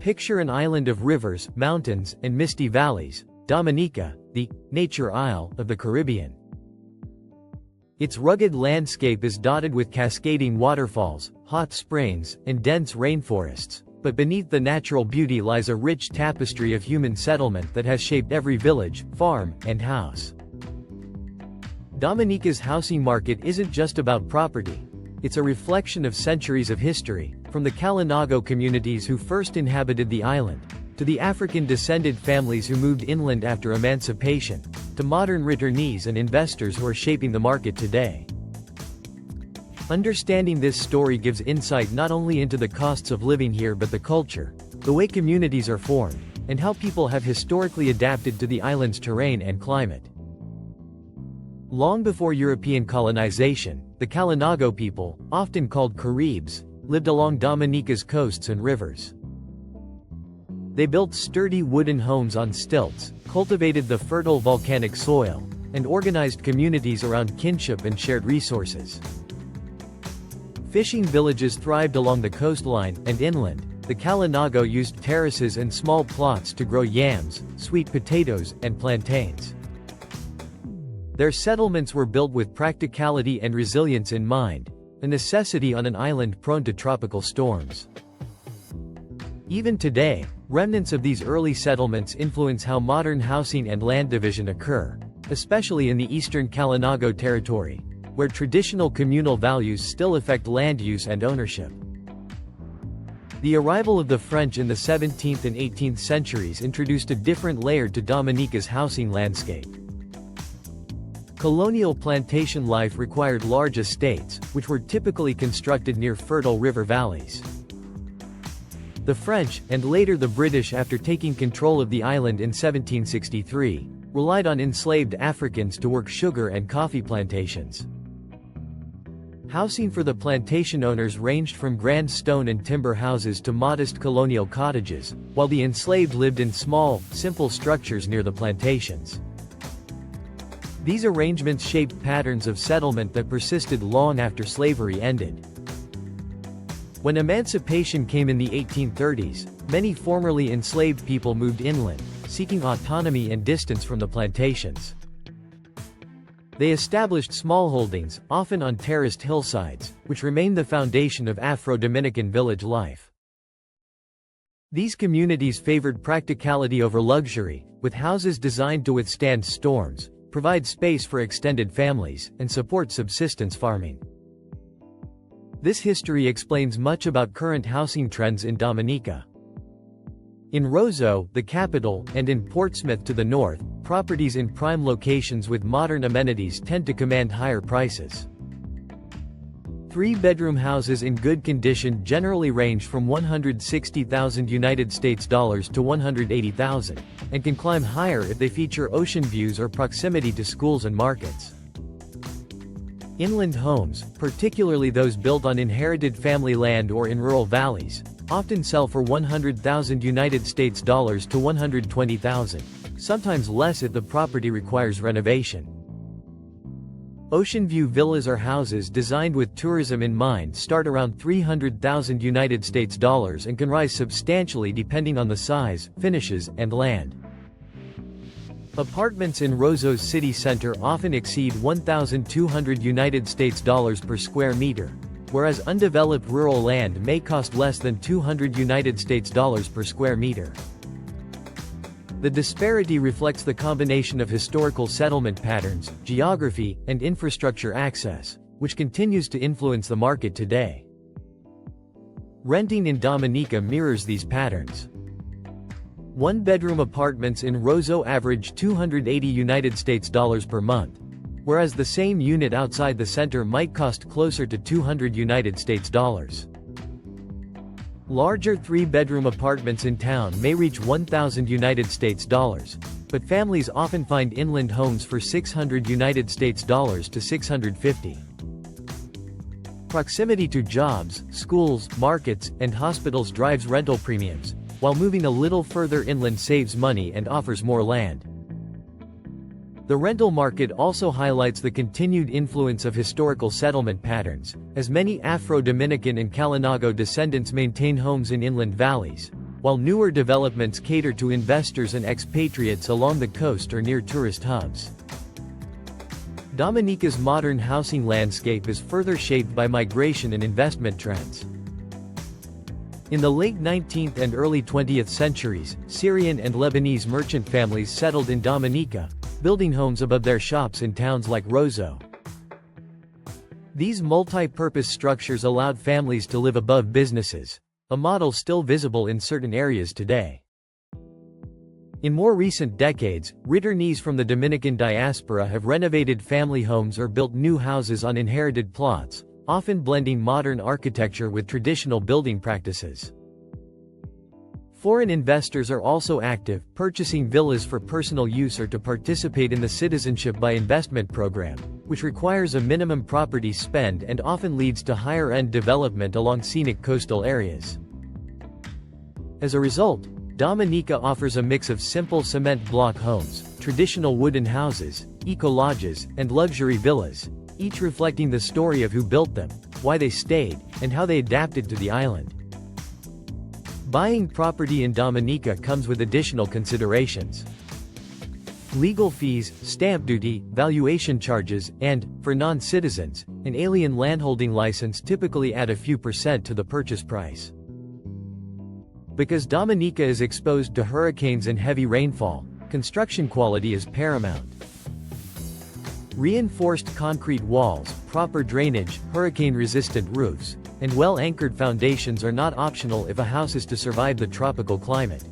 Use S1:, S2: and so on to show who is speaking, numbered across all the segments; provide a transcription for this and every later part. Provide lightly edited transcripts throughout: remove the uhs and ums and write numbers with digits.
S1: Picture an island of rivers, mountains, and misty valleys, Dominica, the nature isle of the Caribbean. Its rugged landscape is dotted with cascading waterfalls, hot springs, and dense rainforests, but beneath the natural beauty lies a rich tapestry of human settlement that has shaped every village, farm, and house. Dominica's housing market isn't just about property. It's a reflection of centuries of history, from the Kalinago communities who first inhabited the island, to the African-descended families who moved inland after emancipation, to modern returnees and investors who are shaping the market today. Understanding this story gives insight not only into the costs of living here but the culture, the way communities are formed, and how people have historically adapted to the island's terrain and climate. Long before European colonization, the Kalinago people, often called Caribs, lived along Dominica's coasts and rivers. They built sturdy wooden homes on stilts, cultivated the fertile volcanic soil, and organized communities around kinship and shared resources. Fishing villages thrived along the coastline, and inland, the Kalinago used terraces and small plots to grow yams, sweet potatoes, and plantains. Their settlements were built with practicality and resilience in mind, a necessity on an island prone to tropical storms. Even today, remnants of these early settlements influence how modern housing and land division occur, especially in the eastern Kalinago territory, where traditional communal values still affect land use and ownership. The arrival of the French in the 17th and 18th centuries introduced a different layer to Dominica's housing landscape. Colonial plantation life required large estates, which were typically constructed near fertile river valleys. The French, and later the British after taking control of the island in 1763, relied on enslaved Africans to work sugar and coffee plantations. Housing for the plantation owners ranged from grand stone and timber houses to modest colonial cottages, while the enslaved lived in small, simple structures near the plantations. These arrangements shaped patterns of settlement that persisted long after slavery ended. When emancipation came in the 1830s, many formerly enslaved people moved inland, seeking autonomy and distance from the plantations. They established smallholdings, often on terraced hillsides, which remained the foundation of Afro-Dominican village life. These communities favored practicality over luxury, with houses designed to withstand storms, provide space for extended families, and support subsistence farming. This history explains much about current housing trends in Dominica. In Roseau, the capital, and in Portsmouth to the north, properties in prime locations with modern amenities tend to command higher prices. Three-bedroom houses in good condition generally range from $160,000 United States dollars to $180,000, and can climb higher if they feature ocean views or proximity to schools and markets. Inland homes, particularly those built on inherited family land or in rural valleys, often sell for $100,000 United States dollars to $120,000, sometimes less if the property requires renovation. Ocean view villas are houses designed with tourism in mind, start around $300,000 United States dollars and can rise substantially depending on the size, finishes, and land. Apartments in Roseau's city center often exceed $1,200 United States dollars per square meter, whereas undeveloped rural land may cost less than $200 United States dollars per square meter. The disparity reflects the combination of historical settlement patterns, geography, and infrastructure access, which continues to influence the market today. Renting in Dominica mirrors these patterns. One-bedroom apartments in Roseau average $280 United States dollars per month, whereas the same unit outside the center might cost closer to $200 United States dollars. Larger three-bedroom apartments in town may reach $1,000 United States dollars, but families often find inland homes for $600 United States dollars to $650. Proximity to jobs, schools, markets, and hospitals drives rental premiums, while moving a little further inland saves money and offers more land. The rental market also highlights the continued influence of historical settlement patterns, as many Afro-Dominican and Kalinago descendants maintain homes in inland valleys, while newer developments cater to investors and expatriates along the coast or near tourist hubs. Dominica's modern housing landscape is further shaped by migration and investment trends. In the late 19th and early 20th centuries, Syrian and Lebanese merchant families settled in Dominica, building homes above their shops in towns like Roseau. These multi-purpose structures allowed families to live above businesses, a model still visible in certain areas today. In more recent decades, returnees from the Dominican diaspora have renovated family homes or built new houses on inherited plots, often blending modern architecture with traditional building practices. Foreign investors are also active, purchasing villas for personal use or to participate in the Citizenship by Investment program, which requires a minimum property spend and often leads to higher-end development along scenic coastal areas. As a result, Dominica offers a mix of simple cement block homes, traditional wooden houses, eco-lodges, and luxury villas, each reflecting the story of who built them, why they stayed, and how they adapted to the island. Buying property in Dominica comes with additional considerations. Legal fees, stamp duty, valuation charges, and, for non-citizens, an alien landholding license typically add a few percent to the purchase price. Because Dominica is exposed to hurricanes and heavy rainfall, construction quality is paramount. Reinforced concrete walls, proper drainage, hurricane-resistant roofs, and well-anchored foundations are not optional if a house is to survive the tropical climate.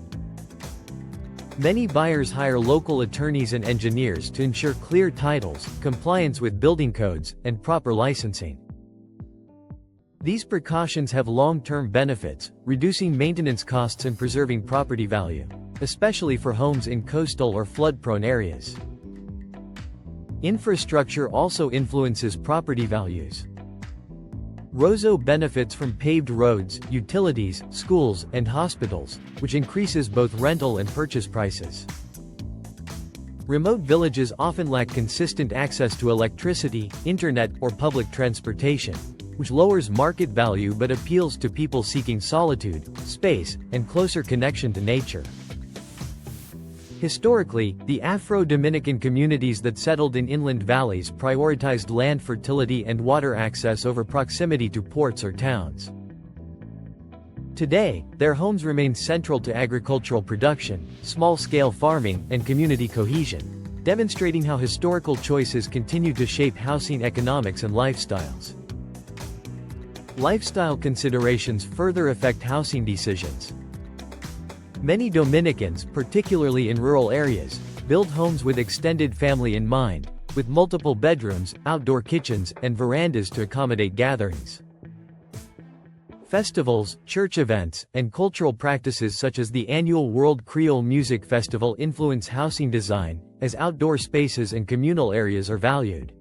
S1: Many buyers hire local attorneys and engineers to ensure clear titles, compliance with building codes, and proper licensing. These precautions have long-term benefits, reducing maintenance costs and preserving property value, especially for homes in coastal or flood-prone areas. Infrastructure also influences property values. Roseau benefits from paved roads, utilities, schools, and hospitals, which increases both rental and purchase prices. Remote villages often lack consistent access to electricity, internet, or public transportation, which lowers market value but appeals to people seeking solitude, space, and closer connection to nature. Historically, the Afro-Dominican communities that settled in inland valleys prioritized land fertility and water access over proximity to ports or towns. Today, their homes remain central to agricultural production, small-scale farming, and community cohesion, demonstrating how historical choices continue to shape housing economics and lifestyles. Lifestyle considerations further affect housing decisions. Many Dominicans, particularly in rural areas, build homes with extended family in mind, with multiple bedrooms, outdoor kitchens, and verandas to accommodate gatherings. Festivals, church events, and cultural practices such as the annual World Creole Music Festival influence housing design, as outdoor spaces and communal areas are valued.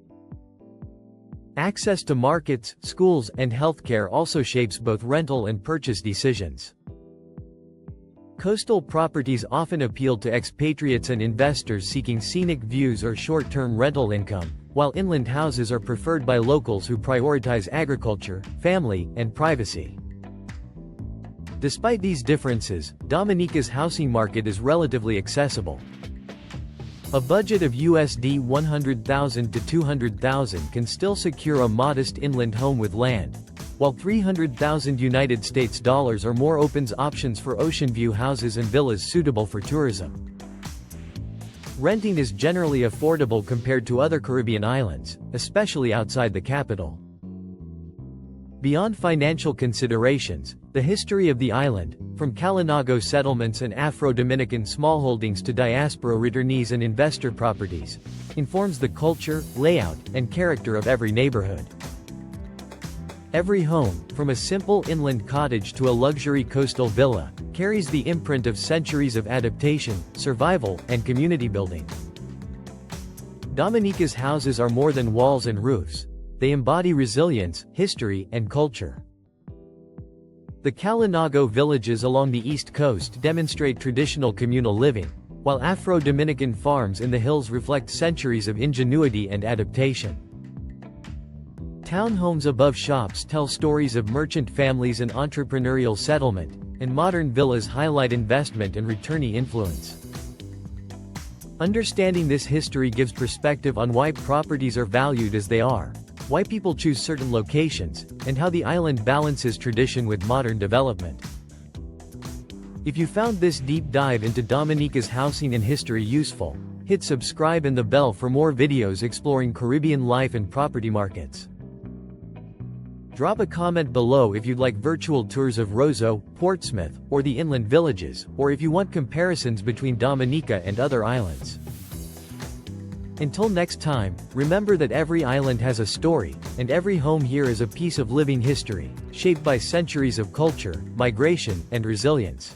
S1: Access to markets, schools, and healthcare also shapes both rental and purchase decisions. Coastal properties often appeal to expatriates and investors seeking scenic views or short-term rental income, while inland houses are preferred by locals who prioritize agriculture, family, and privacy. Despite these differences, Dominica's housing market is relatively accessible. A budget of USD $100,000 to $200,000 can still secure a modest inland home with land, while $300,000 United States dollars or more opens options for ocean view houses and villas suitable for tourism. Renting is generally affordable compared to other Caribbean islands, especially outside the capital. Beyond financial considerations, the history of the island, from Kalinago settlements and Afro-Dominican smallholdings to diaspora returnees and investor properties, informs the culture, layout, and character of every neighborhood. Every home, from a simple inland cottage to a luxury coastal villa, carries the imprint of centuries of adaptation, survival, and community building. Dominica's houses are more than walls and roofs. They embody resilience, history, and culture. The Kalinago villages along the east coast demonstrate traditional communal living, while Afro-Dominican farms in the hills reflect centuries of ingenuity and adaptation. Townhomes above shops tell stories of merchant families and entrepreneurial settlement, and modern villas highlight investment and returnee influence. Understanding this history gives perspective on why properties are valued as they are, why people choose certain locations, and how the island balances tradition with modern development. If you found this deep dive into Dominica's housing and history useful, hit subscribe and the bell for more videos exploring Caribbean life and property markets. Drop a comment below if you'd like virtual tours of Roseau, Portsmouth, or the inland villages, or if you want comparisons between Dominica and other islands. Until next time, remember that every island has a story, and every home here is a piece of living history, shaped by centuries of culture, migration, and resilience.